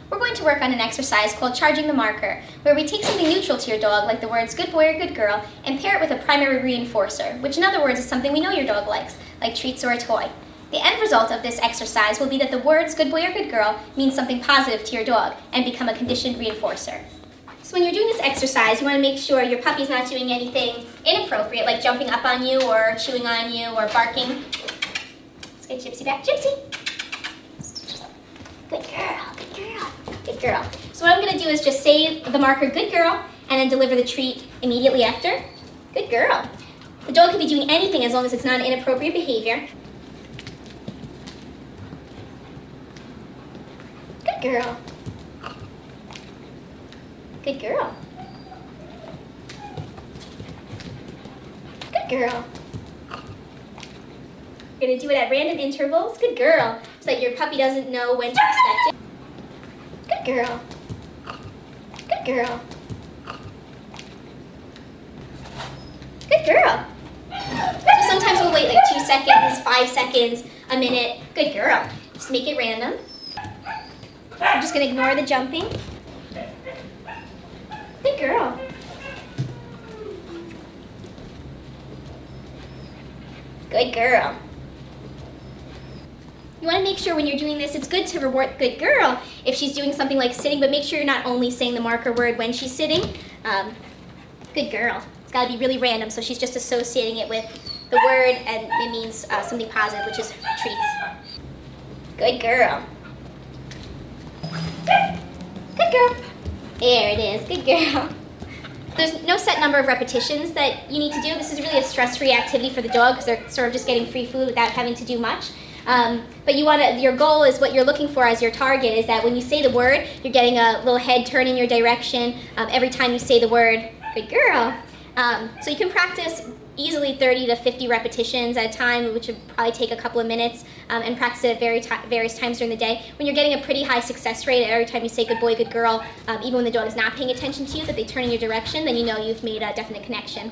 we're going to work on an exercise called charging the marker, where we take something neutral to your dog, like the words good boy or good girl, and pair it with a primary reinforcer, which in other words is something we know your dog likes, like treats or a toy. The end result of this exercise will be that the words good boy or good girl mean something positive to your dog and become a conditioned reinforcer. So when you're doing this exercise, you want to make sure your puppy's not doing anything inappropriate, like jumping up on you or chewing on you or barking. Let's get Gypsy back. Gypsy! Good girl, good girl, good girl. So what I'm going to do is just say the marker good girl and then deliver the treat immediately after. Good girl. The dog could be doing anything as long as it's not an inappropriate behavior. Good girl. Good girl. Good girl. You're going to do it at random intervals. Good girl. So that your puppy doesn't know when to expect it. Good girl. Good girl. Good girl. So sometimes we'll wait like 2 seconds, 5 seconds, a minute. Good girl. Just make it random. I'm just going to ignore the jumping. Good girl. Good girl. You want to make sure when you're doing this, it's good to reward good girl if she's doing something like sitting, but make sure you're not only saying the marker word when she's sitting. Good girl. It's got to be really random, so she's just associating it with the word and it means something positive, which is treats. Good girl. Good girl. There it is. Good girl. There's no set number of repetitions that you need to do. This is really a stress-free activity for the dog because they're sort of just getting free food without having to do much. But your goal is what you're looking for as your target is that when you say the word, you're getting a little head turn in your direction every time you say the word, good girl. So you can practice easily 30 to 50 repetitions at a time, which would probably take a couple of minutes, and practice it at various times during the day. When you're getting a pretty high success rate every time you say good boy, good girl, even when the dog is not paying attention to you, that they turn in your direction, then you know you've made a definite connection.